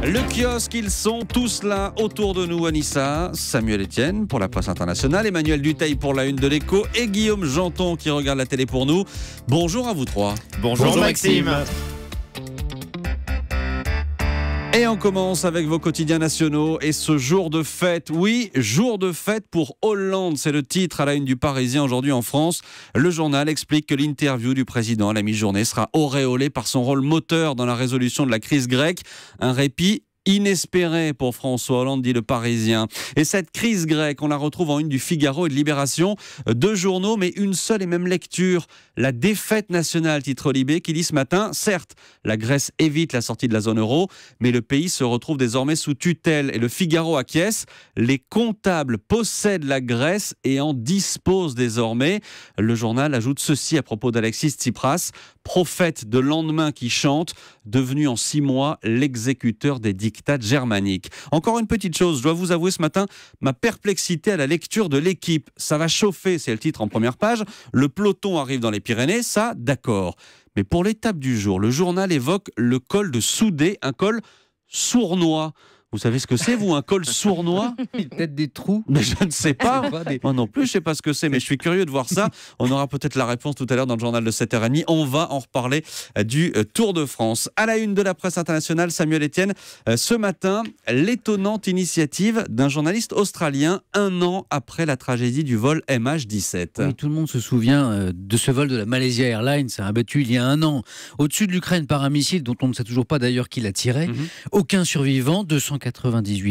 Le kiosque, ils sont tous là autour de nous, Anissa, Samuel Etienne pour la presse internationale, Emmanuel Dutheil pour la une de l'Écho et Guillaume Janton qui regarde la télé pour nous. Bonjour à vous trois. Bonjour Maxime. Et on commence avec vos quotidiens nationaux et ce jour de fête. Oui, jour de fête pour Hollande, c'est le titre à la une du Parisien aujourd'hui en France. Le journal explique que l'interview du président à la mi-journée sera auréolée par son rôle moteur dans la résolution de la crise grecque. Un répit inespéré pour François Hollande, dit le Parisien. Et cette crise grecque, on la retrouve en une du Figaro et de Libération. Deux journaux, mais une seule et même lecture. La défaite nationale, titre Libé, qui dit ce matin, certes, la Grèce évite la sortie de la zone euro, mais le pays se retrouve désormais sous tutelle. Et le Figaro acquiesce. Les comptables possèdent la Grèce et en disposent désormais. Le journal ajoute ceci à propos d'Alexis Tsipras, prophète de lendemain qui chante, devenu en 6 mois l'exécuteur des dictats germaniques. Encore une petite chose, je dois vous avouer ce matin ma perplexité à la lecture de l'Équipe. Ça va chauffer, c'est le titre en première page. Le peloton arrive dans les Pyrénées, ça, d'accord. Mais pour l'étape du jour, le journal évoque le col de Soudé, un col sournois. Vous savez ce que c'est, vous, un col sournois? Peut-être des trous. Mais je ne sais pas. Moi non plus, je ne sais pas ce que c'est, mais je suis curieux de voir ça. On aura peut-être la réponse tout à l'heure dans le journal de 7h30. On va en reparler du Tour de France. À la une de la presse internationale, Samuel Etienne, ce matin, l'étonnante initiative d'un journaliste australien 1 an après la tragédie du vol MH17. Oui, tout le monde se souvient de ce vol de la Malaysia Airlines, abattu il y a 1 an, au-dessus de l'Ukraine par un missile dont on ne sait toujours pas d'ailleurs qui l'a tiré. Aucun survivant, 298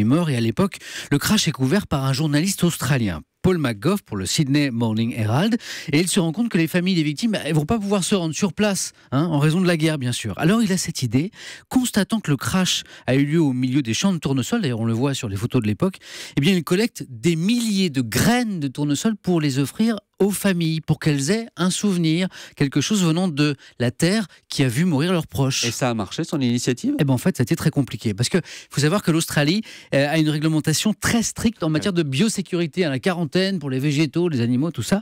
morts, et à l'époque, le crash est couvert par un journaliste australien, Paul McGough, pour le Sydney Morning Herald, et il se rend compte que les familles des victimes ne vont pas pouvoir se rendre sur place, en raison de la guerre bien sûr. Alors il a cette idée, constatant que le crash a eu lieu au milieu des champs de tournesol, d'ailleurs on le voit sur les photos de l'époque, eh bien il collecte des milliers de graines de tournesol pour les offrir aux familles, pour qu'elles aient un souvenir, quelque chose venant de la terre qui a vu mourir leurs proches. Et ça a marché, son initiative? Eh ben en fait, ça a été très compliqué, parce qu'il faut savoir que l'Australie a une réglementation très stricte en matière de biosécurité, la quarantaine pour les végétaux, les animaux, tout ça.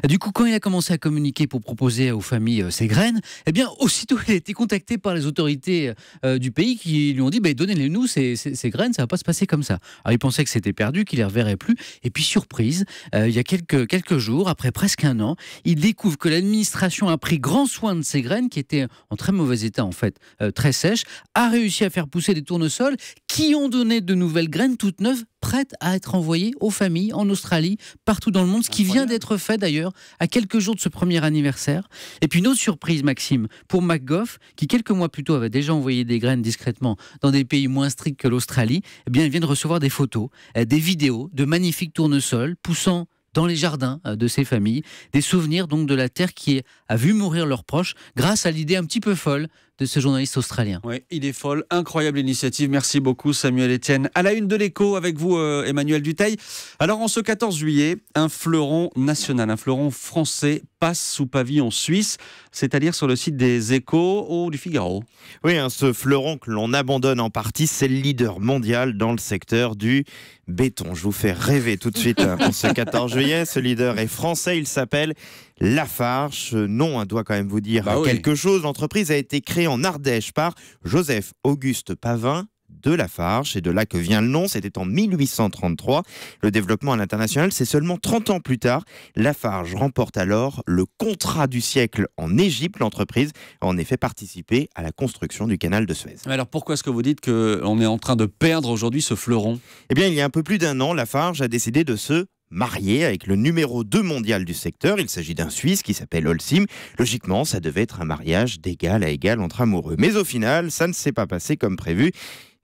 Du coup, quand il a commencé à communiquer pour proposer aux familles ces graines, eh bien aussitôt il a été contacté par les autorités du pays qui lui ont dit donnez-les-nous ces graines, ça va pas se passer comme ça. Alors il pensait que c'était perdu, qu'il les reverrait plus, et puis surprise, il y a quelques jours, après presque 1 an, il découvre que l'administration a pris grand soin de ces graines qui étaient en très mauvais état en fait, très sèches, a réussi à faire pousser des tournesols qui ont donné de nouvelles graines toutes neuves, prêtes à être envoyées aux familles en Australie, partout dans le monde, ce qui vient d'être fait d'ailleurs à quelques jours de ce premier anniversaire. Et puis une autre surprise, Maxime, pour McGough, qui quelques mois plus tôt avait déjà envoyé des graines discrètement dans des pays moins stricts que l'Australie, eh bien il vient de recevoir des photos, des vidéos de magnifiques tournesols poussant dans les jardins de ces familles, des souvenirs donc de la terre qui a vu mourir leurs proches grâce à l'idée un petit peu folle de ce journaliste australien. Oui, idée folle, incroyable initiative. Merci beaucoup Samuel Etienne. À la une de l'Écho avec vous Emmanuel Dutheil. Alors en ce 14 juillet, un fleuron national, un fleuron français passe sous pavillon suisse, c'est-à-dire sur le site des Échos ou du Figaro. Oui, ce fleuron que l'on abandonne en partie, c'est le leader mondial dans le secteur du béton. Je vous fais rêver tout de suite pour ce 14 juillet. Ce leader est français, il s'appelle Lafarge. Ce nom doit quand même vous dire quelque chose. L'entreprise a été créée en Ardèche par Joseph Auguste Pavin de Lafarge. C'est de là que vient le nom. C'était en 1833. Le développement à l'international, c'est seulement 30 ans plus tard. Lafarge remporte alors le contrat du siècle en Égypte. L'entreprise a en effet participé à la construction du canal de Suez. Alors pourquoi est-ce que vous dites qu'on est en train de perdre aujourd'hui ce fleuron? Eh bien, il y a un peu plus d'1 an, Lafarge a décidé de se marié avec le numéro 2 mondial du secteur. Il s'agit d'un Suisse qui s'appelle Holcim. Logiquement, ça devait être un mariage d'égal à égal entre amoureux. Mais au final, ça ne s'est pas passé comme prévu.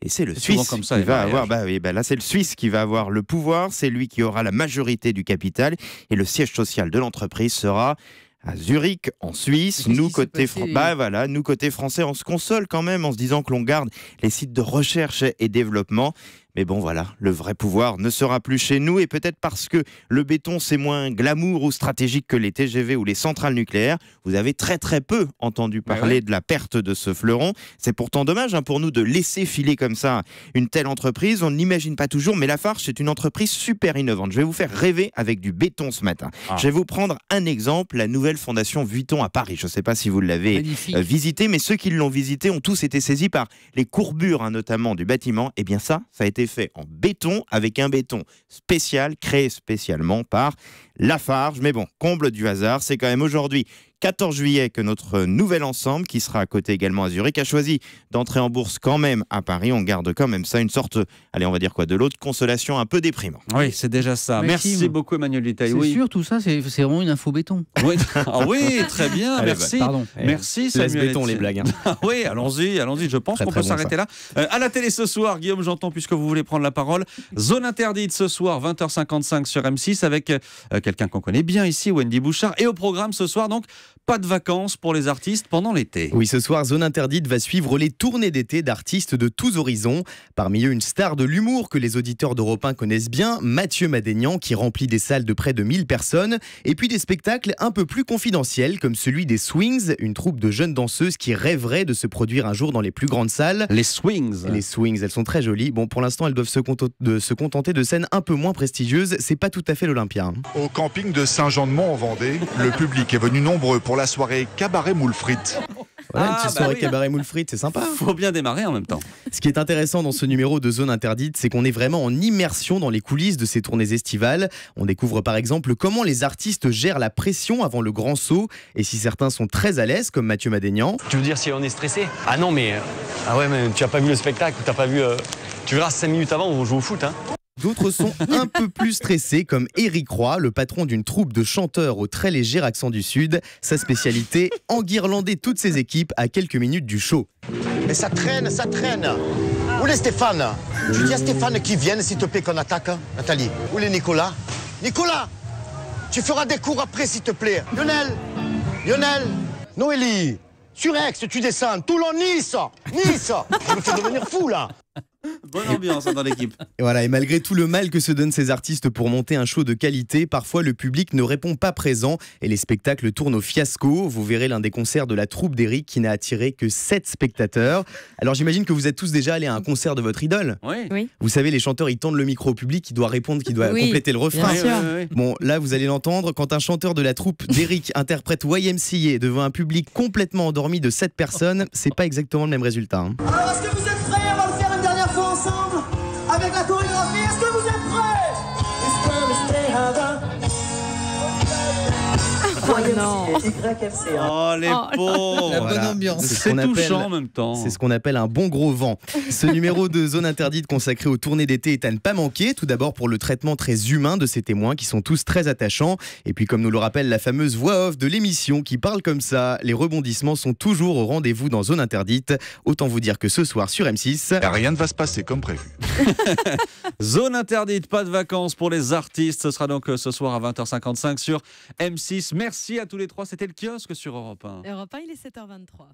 Et c'est le Suisse qui va avoir, là c'est le Suisse qui va avoir le pouvoir, c'est lui qui aura la majorité du capital et le siège social de l'entreprise sera à Zurich, en Suisse. Nous côté français, on se console quand même en se disant que l'on garde les sites de recherche et développement. Mais bon voilà, le vrai pouvoir ne sera plus chez nous et peut-être parce que le béton c'est moins glamour ou stratégique que les TGV ou les centrales nucléaires, vous avez très peu entendu parler de la perte de ce fleuron. C'est pourtant dommage pour nous de laisser filer comme ça une telle entreprise. On ne l'imagine pas toujours, mais Lafarge c'est une entreprise super innovante. Je vais vous faire rêver avec du béton ce matin. Je vais vous prendre un exemple, la nouvelle fondation Vuitton à Paris. Je ne sais pas si vous l'avez visité, mais ceux qui l'ont visité ont tous été saisis par les courbures notamment du bâtiment. Et bien ça a été fait en béton avec un béton spécial créé spécialement par Lafarge. Mais bon, comble du hasard, c'est quand même aujourd'hui 14 juillet que notre nouvel ensemble, qui sera à côté également à Zurich, a choisi d'entrer en bourse quand même à Paris. On garde quand même ça, une sorte, allez, on va dire quoi, de l'autre consolation un peu déprimant. Oui, c'est déjà ça. Merci beaucoup Emmanuel Dutheil. C'est sûr, tout ça, c'est vraiment une info béton. Oui, oui, très bien, merci. Pardon. Merci Samuel. Laisse béton les blagues. Oui, allons-y, je pense qu'on peut s'arrêter là. À la télé ce soir, Guillaume, j'entends, puisque vous voulez prendre la parole, Zone interdite ce soir, 20h55 sur M6, avec quelqu'un qu'on connaît bien ici, Wendy Bouchard. Et au programme ce soir, donc, pas de vacances pour les artistes pendant l'été. Oui, ce soir, Zone Interdite va suivre les tournées d'été d'artistes de tous horizons. Parmi eux, une star de l'humour que les auditeurs d'Europe 1 connaissent bien, Mathieu Madénian, qui remplit des salles de près de 1000 personnes. Et puis des spectacles un peu plus confidentiels, comme celui des Swings, une troupe de jeunes danseuses qui rêveraient de se produire un jour dans les plus grandes salles. Les Swings. Les Swings, elles sont très jolies. Bon, pour l'instant, elles doivent se contenter de scènes un peu moins prestigieuses. C'est pas tout à fait l'Olympia. Au camping de Saint-Jean-de-Mont en Vendée, le public est venu nombreux pour la soirée Cabaret Moule Frites. Voilà, une petite soirée cabaret moule frites, c'est sympa. Faut bien démarrer en même temps. Ce qui est intéressant dans ce numéro de Zone Interdite, c'est qu'on est vraiment en immersion dans les coulisses de ces tournées estivales. On découvre par exemple comment les artistes gèrent la pression avant le grand saut, et si certains sont très à l'aise, comme Mathieu Madénian. Tu veux dire si on est stressé? Ah non, mais tu as pas vu le spectacle, t'as pas vu. Tu verras 5 minutes avant, on joue au foot. D'autres sont un peu plus stressés, comme Éric Roy, le patron d'une troupe de chanteurs au très léger accent du Sud. Sa spécialité, enguirlander toutes ses équipes à quelques minutes du show. Mais ça traîne, ça traîne. Où est Stéphane? Tu dis à Stéphane qu'il vienne, s'il te plaît, qu'on attaque, Nathalie. Où est Nicolas? Nicolas, tu feras des cours après, s'il te plaît. Lionel, Noélie, Surex, tu descends. Toulon, Nice. Je me fais devenir fou, là. Bonne ambiance dans l'équipe. Et voilà, et malgré tout le mal que se donnent ces artistes pour monter un show de qualité, parfois le public ne répond pas présent et les spectacles tournent au fiasco. Vous verrez l'un des concerts de la troupe d'Éric qui n'a attiré que 7 spectateurs. Alors j'imagine que vous êtes tous déjà allés à un concert de votre idole. Oui. Vous savez, les chanteurs, ils tendent le micro au public, qui doit répondre, qui doit compléter le refrain. Oui. Bon, là, vous allez l'entendre, quand un chanteur de la troupe d'Éric interprète YMCA devant un public complètement endormi de 7 personnes, c'est pas exactement le même résultat. Alors, est-ce que vous êtes prêts? On va le faire une dernière fois ensemble avec la chorégraphie. Est-ce que vous êtes prêts? Oh les pauvres. La bonne ambiance. C'est touchant en même temps. C'est ce qu'on appelle un bon gros vent. Ce numéro de Zone Interdite consacré aux tournées d'été est à ne pas manquer. Tout d'abord pour le traitement très humain de ces témoins qui sont tous très attachants. Et puis comme nous le rappelle la fameuse voix off de l'émission qui parle comme ça, les rebondissements sont toujours au rendez-vous dans Zone Interdite. Autant vous dire que ce soir sur M6... Rien ne va se passer comme prévu. Zone interdite, pas de vacances pour les artistes. Ce sera donc ce soir à 20h55 sur M6. Merci à tous les trois. C'était le kiosque sur Europe 1. Europe 1, il est 7h23.